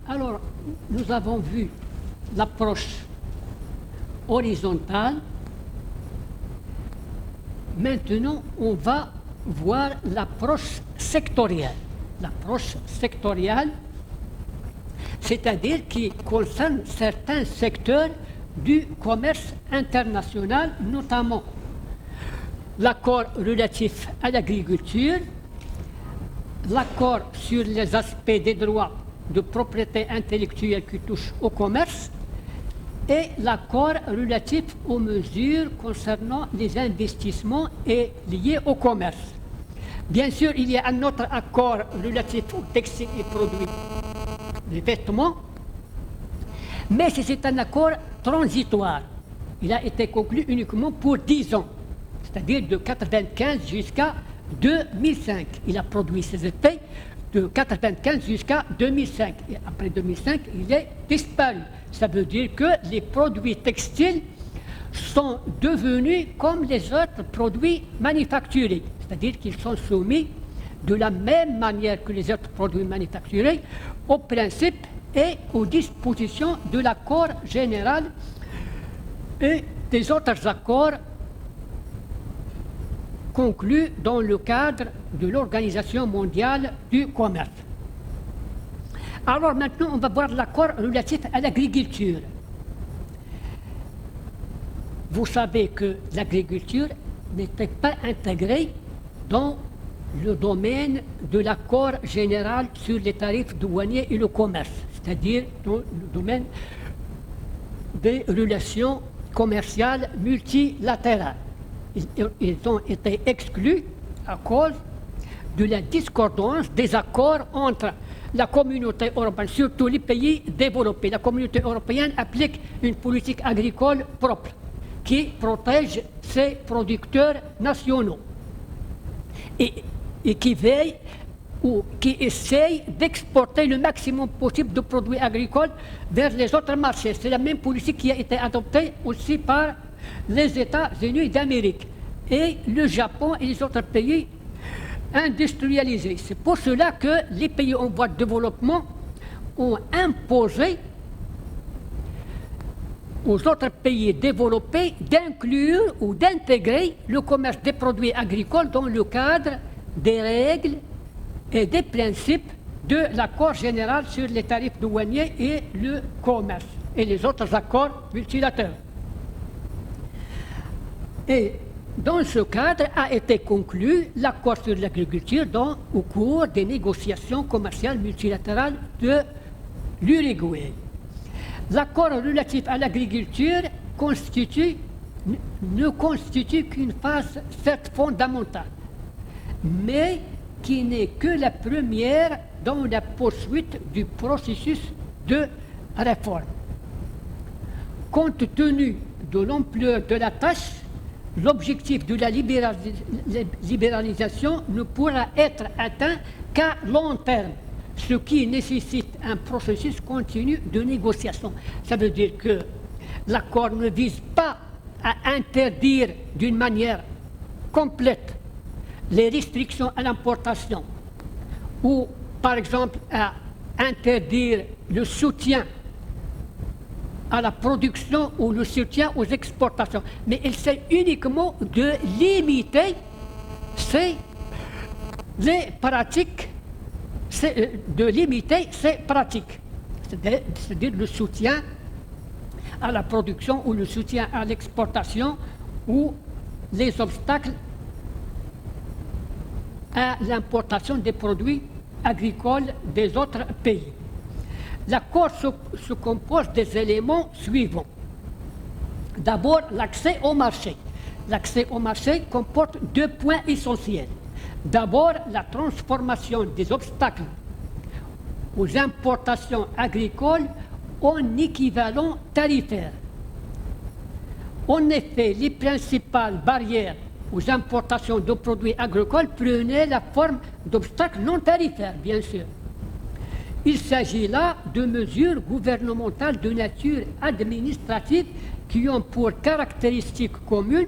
Alors, nous avons vu l'approche horizontale. Maintenant, on va voir l'approche sectorielle. L'approche sectorielle, c'est-à-dire qui concerne certains secteurs du commerce international, notamment l'accord relatif à l'agriculture, l'accord sur les aspects des droits de propriété intellectuelle qui touchent au commerce et l'accord relatif aux mesures concernant les investissements et liés au commerce. Bien sûr, il y a un autre accord relatif aux textiles et produits, les vêtements, mais c'est un accord transitoire. Il a été conclu uniquement pour 10 ans, c'est-à-dire de 1995 jusqu'à 2005. Il a produit ses effets de 1995 jusqu'à 2005. Et après 2005, il est disparu. Ça veut dire que les produits textiles sont devenus comme les autres produits manufacturés, c'est-à-dire qu'ils sont soumis de la même manière que les autres produits manufacturés aux principes et aux dispositions de l'accord général et des autres accords conclus dans le cadre de l'Organisation mondiale du commerce. Alors maintenant, on va voir l'accord relatif à l'agriculture. Vous savez que l'agriculture n'était pas intégrée dans le domaine de l'accord général sur les tarifs douaniers et le commerce, c'est-à-dire dans le domaine des relations commerciales multilatérales. Ils ont été exclus à cause de la discordance des accords entre la communauté européenne, surtout les pays développés. La communauté européenne applique une politique agricole propre qui protège ses producteurs nationaux et qui veille ou qui essaye d'exporter le maximum possible de produits agricoles vers les autres marchés. C'est la même politique qui a été adoptée aussi par les États-Unis d'Amérique et le Japon et les autres pays industrialisés. C'est pour cela que les pays en voie de développement ont imposé aux autres pays développés d'inclure ou d'intégrer le commerce des produits agricoles dans le cadre des règles et des principes de l'accord général sur les tarifs douaniers et le commerce et les autres accords multilatéraux. Et dans ce cadre a été conclu l'accord sur l'agriculture au cours des négociations commerciales multilatérales de l'Uruguay. L'accord relatif à l'agriculture ne constitue qu'une phase certes fondamentale, mais qui n'est que la première dans la poursuite du processus de réforme. Compte tenu de l'ampleur de la tâche, l'objectif de la libéralisation ne pourra être atteint qu'à long terme, ce qui nécessite un processus continu de négociation. Ça veut dire que l'accord ne vise pas à interdire d'une manière complète les restrictions à l'importation ou, par exemple, à interdire le soutien à la production ou le soutien aux exportations. Mais il s'agit uniquement de limiter ces pratiques, c'est-à-dire le soutien à la production ou le soutien à l'exportation ou les obstacles à l'importation des produits agricoles des autres pays. L'accord se compose des éléments suivants. D'abord, l'accès au marché. L'accès au marché comporte 2 points essentiels. D'abord, la transformation des obstacles aux importations agricoles en équivalent tarifaire. En effet, les principales barrières aux importations de produits agricoles prenaient la forme d'obstacles non tarifaires, bien sûr. Il s'agit là de mesures gouvernementales de nature administrative qui ont pour caractéristique commune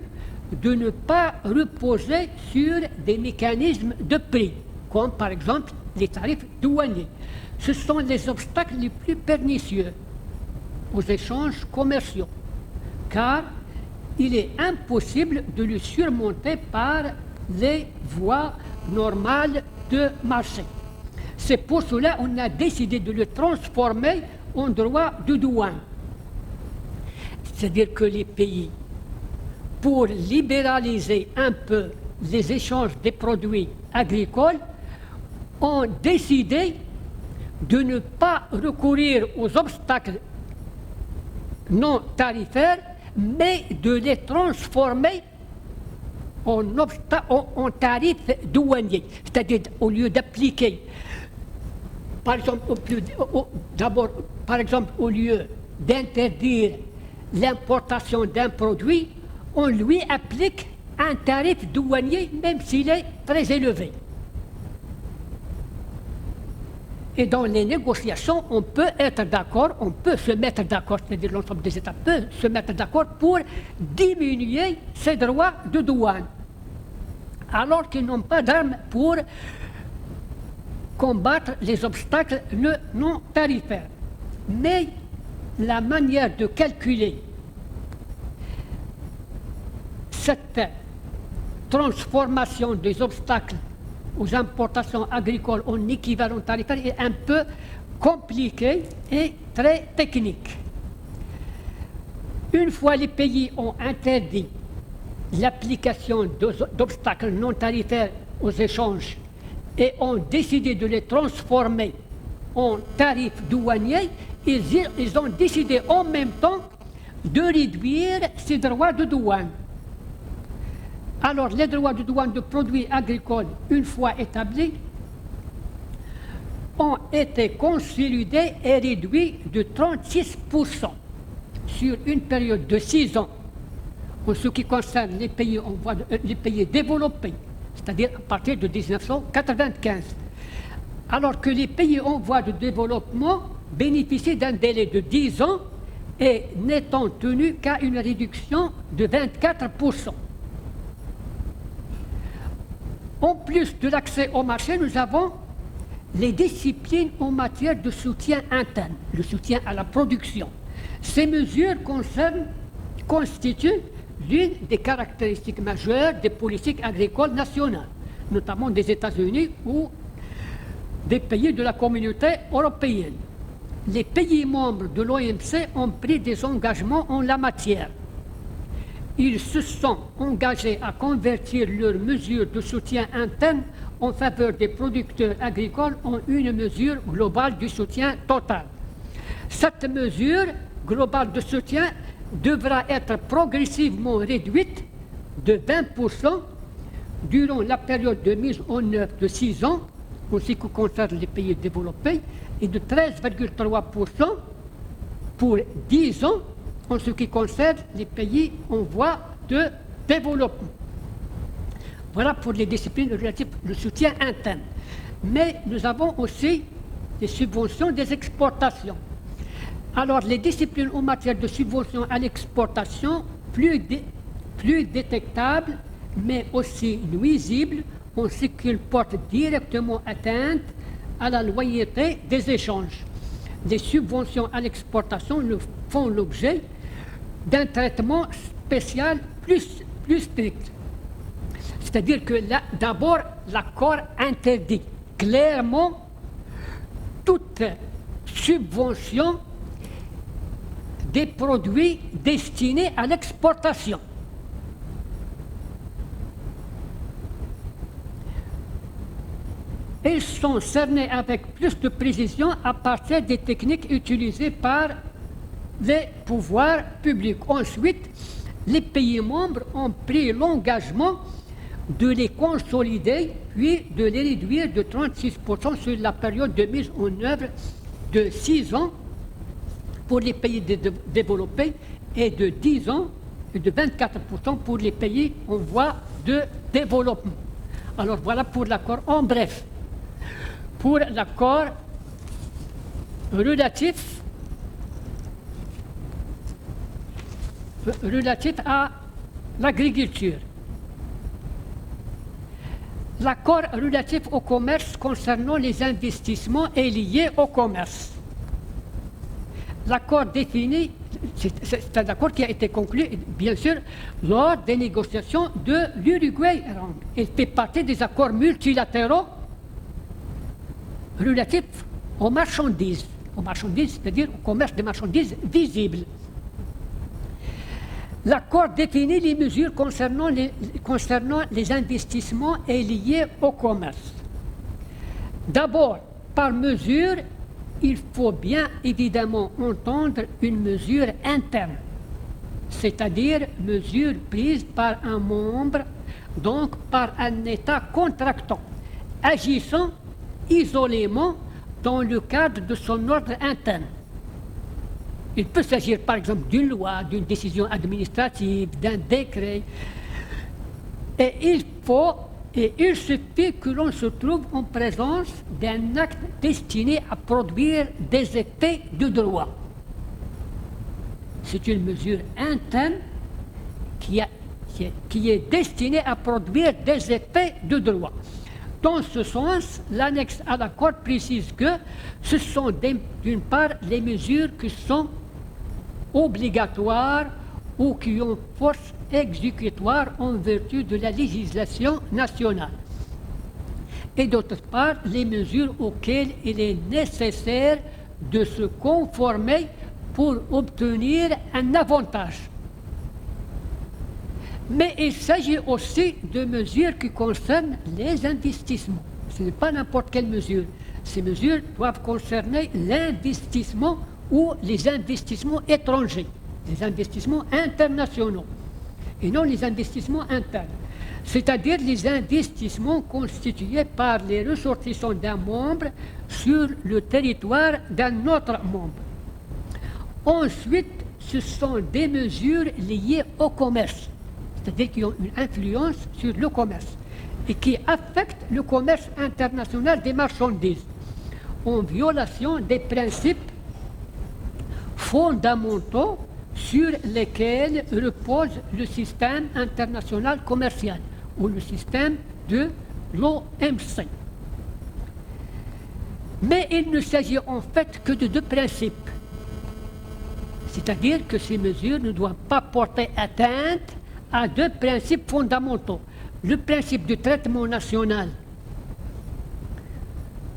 de ne pas reposer sur des mécanismes de prix, comme par exemple les tarifs douaniers. Ce sont les obstacles les plus pernicieux aux échanges commerciaux, car il est impossible de le surmonter par les voies normales de marché. C'est pour cela qu'on a décidé de le transformer en droit de douane. C'est-à-dire que les pays, pour libéraliser un peu les échanges des produits agricoles, ont décidé de ne pas recourir aux obstacles non tarifaires, mais de les transformer en tarifs douaniers. C'est-à-dire, au lieu d'appliquer, par exemple, au lieu d'interdire l'importation d'un produit, on lui applique un tarif douanier, même s'il est très élevé. Et dans les négociations, on peut être d'accord, on peut se mettre d'accord, c'est-à-dire l'ensemble des États peut se mettre d'accord pour diminuer ces droits de douane, alors qu'ils n'ont pas d'armes pour combattre les obstacles non tarifaires. Mais la manière de calculer cette transformation des obstacles aux importations agricoles en équivalent tarifaire est un peu compliquée et très technique. Une fois les pays ont interdit l'application d'obstacles non tarifaires aux échanges et ont décidé de les transformer en tarifs douaniers, ils ont décidé en même temps de réduire ces droits de douane. Alors, les droits de douane de produits agricoles, une fois établis, ont été consolidés et réduits de 36% sur une période de 6 ans, en ce qui concerne les pays, les pays développés, c'est-à-dire à partir de 1995. Alors que les pays en voie de développement bénéficient d'un délai de 10 ans et n'étant tenus qu'à une réduction de 24%. En plus de l'accès au marché, nous avons les disciplines en matière de soutien interne, le soutien à la production. Ces mesures constituent l'une des caractéristiques majeures des politiques agricoles nationales, notamment des États-Unis ou des pays de la communauté européenne. Les pays membres de l'OMC ont pris des engagements en la matière. Ils se sont engagés à convertir leurs mesures de soutien interne en faveur des producteurs agricoles en une mesure globale du soutien total. Cette mesure globale de soutien devra être progressivement réduite de 20% durant la période de mise en œuvre de 6 ans, en ce qui concerne les pays développés, et de 13,3% pour 10 ans, en ce qui concerne les pays en voie de développement. Voilà pour les disciplines relatives au soutien interne. Mais nous avons aussi des subventions des exportations. Alors, les disciplines en matière de subventions à l'exportation, plus détectables, mais aussi nuisibles, en ce qu'ils portent directement atteinte à la loyauté des échanges. Les subventions à l'exportation font l'objet d'un traitement spécial plus strict. C'est-à-dire que d'abord, l'accord interdit clairement toute subvention des produits destinés à l'exportation. Ils sont cernés avec plus de précision à partir des techniques utilisées par les pouvoirs publics. Ensuite, les pays membres ont pris l'engagement de les consolider, puis de les réduire de 36% sur la période de mise en œuvre de 6 ans pour les pays développés et de 10 ans et de 24% pour les pays en voie de développement. Alors voilà pour l'accord en bref. Pour l'accord relatif à l'agriculture. L'accord relatif au commerce concernant les investissements est lié au commerce. L'accord défini, c'est un accord qui a été conclu, bien sûr, lors des négociations de l'Uruguay. Il fait partie des accords multilatéraux relatifs aux marchandises, c'est-à-dire au commerce des marchandises visibles. L'accord définit les mesures concernant les investissements et liés au commerce. D'abord, par mesure, il faut bien évidemment entendre une mesure interne, c'est-à-dire mesure prise par un membre, donc par un État contractant, agissant isolément dans le cadre de son ordre interne. Il peut s'agir par exemple d'une loi, d'une décision administrative, d'un décret. Et il suffit que l'on se trouve en présence d'un acte destiné à produire des effets de droit. C'est une mesure interne qui est destinée à produire des effets de droit. Dans ce sens, l'annexe à l'accord précise que ce sont d'une part les mesures qui sont obligatoires ou qui ont force exécutoire en vertu de la législation nationale. Et d'autre part, les mesures auxquelles il est nécessaire de se conformer pour obtenir un avantage. Mais il s'agit aussi de mesures qui concernent les investissements. Ce n'est pas n'importe quelle mesure. Ces mesures doivent concerner l'investissement ou les investissements étrangers, les investissements internationaux, et non les investissements internes, c'est-à-dire les investissements constitués par les ressortissants d'un membre sur le territoire d'un autre membre. Ensuite, ce sont des mesures liées au commerce, c'est-à-dire qui ont une influence sur le commerce et qui affectent le commerce international des marchandises, en violation des principes fondamentaux sur lesquels repose le système international commercial ou le système de l'OMC. Mais il ne s'agit en fait que de deux principes. C'est-à-dire que ces mesures ne doivent pas porter atteinte à deux principes fondamentaux. Le principe du traitement national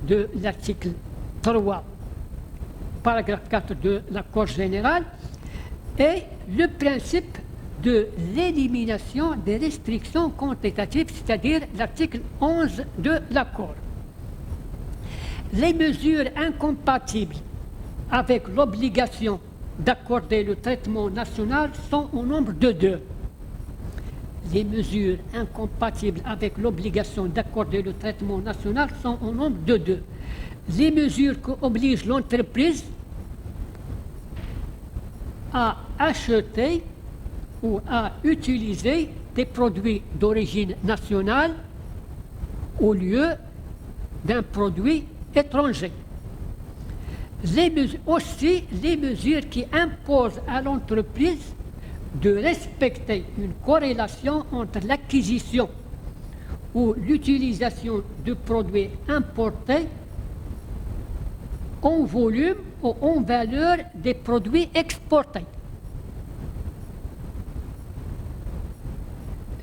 de l'article 3, paragraphe 4 de l'accord général, et le principe de l'élimination des restrictions quantitatives, c'est-à-dire l'article 11 de l'accord. Les mesures incompatibles avec l'obligation d'accorder le traitement national sont au nombre de deux. Les mesures incompatibles avec l'obligation d'accorder le traitement national sont au nombre de deux. Les mesures qui obligent l'entreprise à acheter ou à utiliser des produits d'origine nationale au lieu d'un produit étranger. Aussi, les mesures qui imposent à l'entreprise de respecter une corrélation entre l'acquisition ou l'utilisation de produits importés en volume ou en valeur des produits exportés.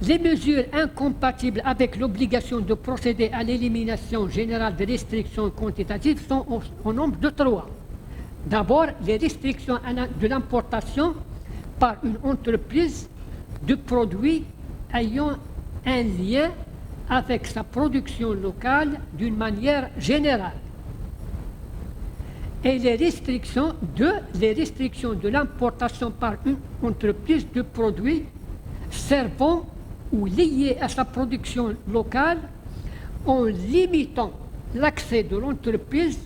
Les mesures incompatibles avec l'obligation de procéder à l'élimination générale des restrictions quantitatives sont au nombre de trois. D'abord, les restrictions de l'importation par une entreprise de produits ayant un lien avec sa production locale d'une manière générale. Et les restrictions de l'importation par une entreprise de produits servant ou liés à sa production locale en limitant l'accès de l'entreprise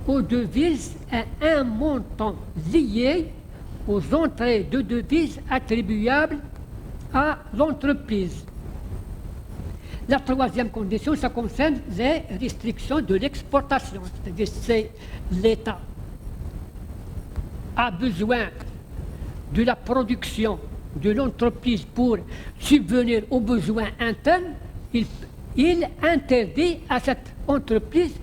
aux devises à un montant lié aux entrées de devises attribuables à l'entreprise. La troisième condition, ça concerne les restrictions de l'exportation, c'est-à-dire c'est l'État a besoin de la production de l'entreprise pour subvenir aux besoins internes, il interdit à cette entreprise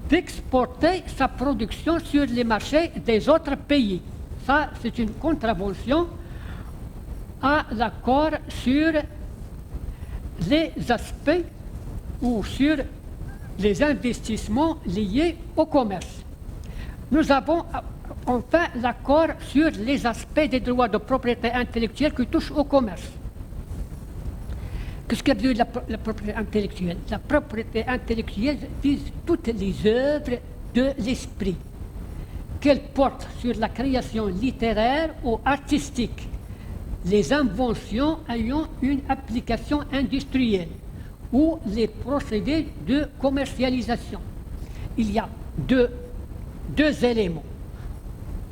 d'exporter sa production sur les marchés des autres pays. Ça, c'est une contravention à l'accord sur les aspects ou sur les investissements liés au commerce. Nous avons enfin l'accord sur les aspects des droits de propriété intellectuelle qui touchent au commerce. Qu'est-ce que veut dire la propriété intellectuelle? La propriété intellectuelle vise toutes les œuvres de l'esprit, qu'elles portent sur la création littéraire ou artistique, les inventions ayant une application industrielle ou les procédés de commercialisation. Il y a deux éléments,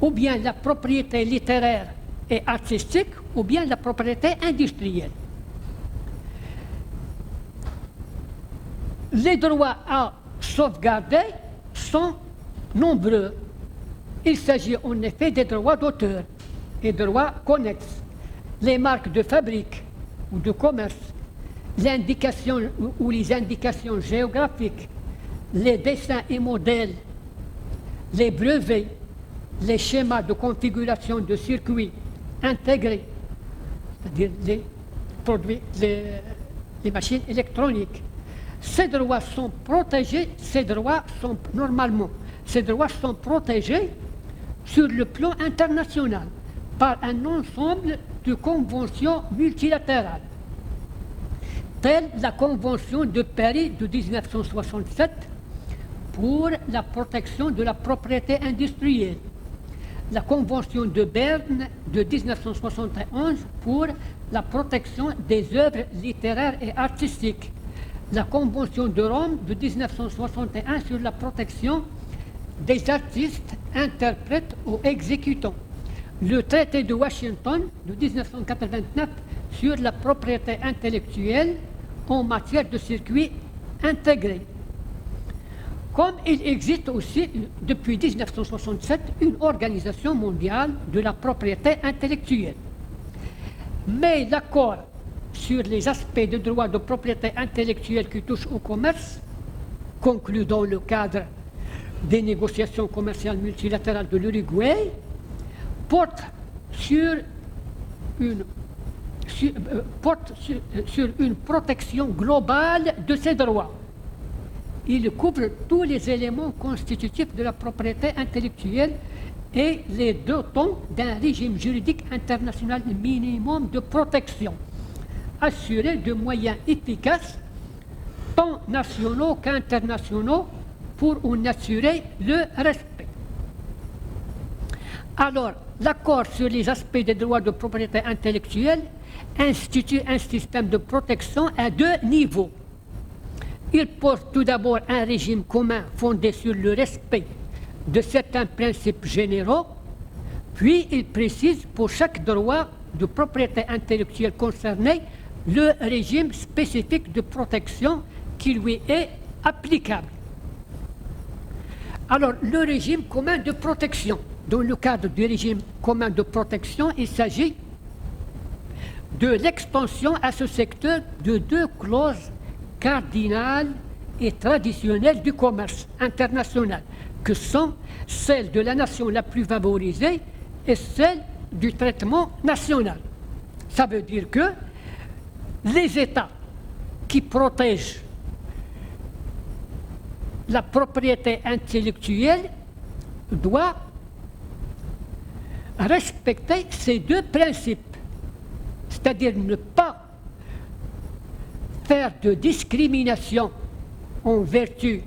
ou bien la propriété littéraire et artistique, ou bien la propriété industrielle. Les droits à sauvegarder sont nombreux. Il s'agit en effet des droits d'auteur et droits connexes, les marques de fabrique ou de commerce, l'indication ou les indications géographiques, les dessins et modèles, les brevets, les schémas de configuration de circuits intégrés, c'est-à-dire les produits, les machines électroniques. Ces droits sont protégés, ces droits sont protégés sur le plan international par un ensemble de conventions multilatérales, telle la Convention de Paris de 1967 pour la protection de la propriété industrielle, la Convention de Berne de 1971 pour la protection des œuvres littéraires et artistiques, la Convention de Rome de 1961 sur la protection des artistes, interprètes ou exécutants, le traité de Washington de 1989 sur la propriété intellectuelle en matière de circuits intégrés. Comme il existe aussi depuis 1967 une organisation mondiale de la propriété intellectuelle. Mais l'accord sur les aspects des droits de propriété intellectuelle qui touchent au commerce, conclu dans le cadre des négociations commerciales multilatérales de l'Uruguay, porte sur une protection globale de ces droits. Il couvre tous les éléments constitutifs de la propriété intellectuelle et les dotant d'un régime juridique international minimum de protection, assuré de moyens efficaces, tant nationaux qu'internationaux, pour en assurer le respect. Alors, l'accord sur les aspects des droits de propriété intellectuelle institue un système de protection à deux niveaux. Il pose tout d'abord un régime commun fondé sur le respect de certains principes généraux, puis il précise pour chaque droit de propriété intellectuelle concerné le régime spécifique de protection qui lui est applicable. Alors, le régime commun de protection. Dans le cadre du régime commun de protection, il s'agit de l'extension à ce secteur de deux clauses cardinales et traditionnelles du commerce international, que sont celle de la nation la plus favorisée et celle du traitement national. Ça veut dire que les États qui protègent la propriété intellectuelle doivent respecter ces deux principes, c'est-à-dire ne pas faire de discrimination en vertu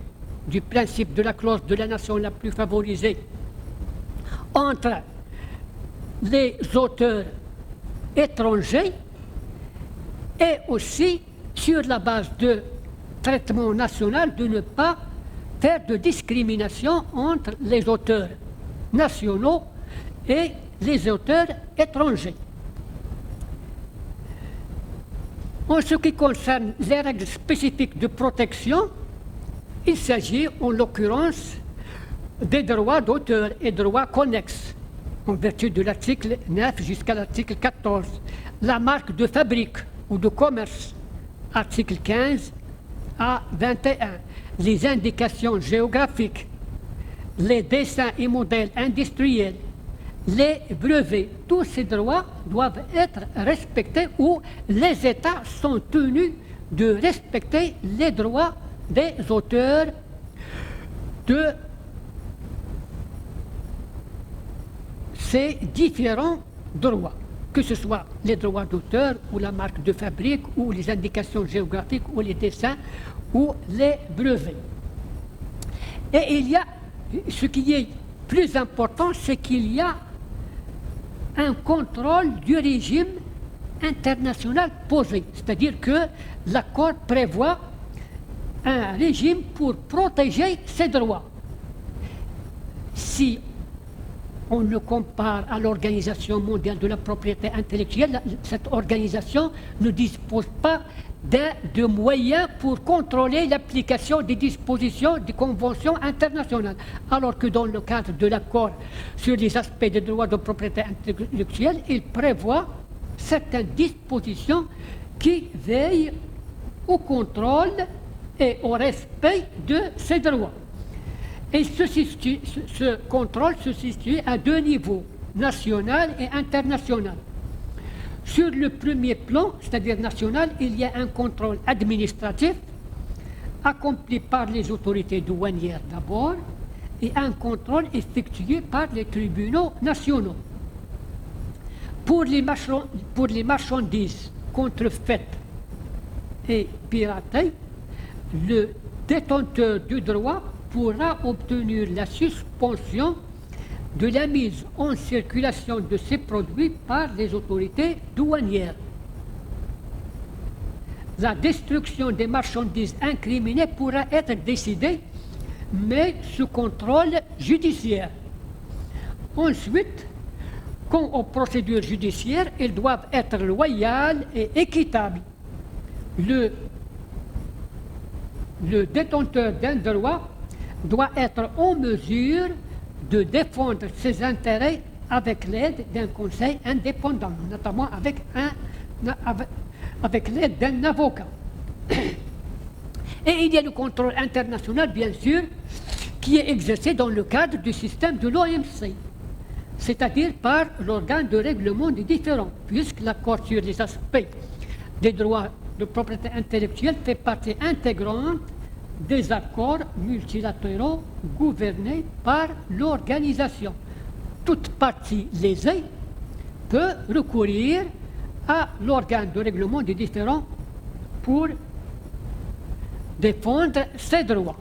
du principe de la clause de la nation la plus favorisée entre les auteurs étrangers et aussi sur la base de traitement national de ne pas faire de discrimination entre les auteurs nationaux et les auteurs étrangers. En ce qui concerne les règles spécifiques de protection, il s'agit en l'occurrence des droits d'auteur et droits connexes, en vertu de l'article 9 jusqu'à l'article 14, la marque de fabrique ou de commerce, article 15 à 21, les indications géographiques, les dessins et modèles industriels, les brevets, tous ces droits doivent être respectés ou les États sont tenus de respecter les droits des auteurs de ces différents droits, que ce soit les droits d'auteur ou la marque de fabrique ou les indications géographiques ou les dessins ou les brevets. Et il y a, ce qui est plus important, c'est qu'il y a un contrôle du régime international posé, c'est-à-dire que l'accord prévoit un régime pour protéger ces droits. Si on le compare à l'Organisation mondiale de la propriété intellectuelle, cette organisation ne dispose pas de moyens pour contrôler l'application des dispositions des conventions internationales, alors que dans le cadre de l'accord sur les aspects des droits de propriété intellectuelle, il prévoit certaines dispositions qui veillent au contrôle et au respect de ces droits. Et ce contrôle se situe à deux niveaux, national et international. Sur le premier plan, c'est-à-dire national, il y a un contrôle administratif accompli par les autorités douanières d'abord et un contrôle effectué par les tribunaux nationaux. Pour les marchandises contrefaites et piratées, le détenteur du droit pourra obtenir la suspension de la mise en circulation de ces produits par les autorités douanières. La destruction des marchandises incriminées pourra être décidée, mais sous contrôle judiciaire. Ensuite, quant aux procédures judiciaires, elles doivent être loyales et équitables. Le détenteur d'un droit doit être en mesure de défendre ses intérêts avec l'aide d'un conseil indépendant, notamment avec l'aide d'un avocat. Et il y a le contrôle international, bien sûr, qui est exercé dans le cadre du système de l'OMC, c'est-à-dire par l'organe de règlement des différends, puisque l'accord sur les aspects des droits de propriété intellectuelle fait partie intégrante des accords multilatéraux gouvernés par l'organisation. Toute partie lésée peut recourir à l'organe de règlement des différends pour défendre ses droits.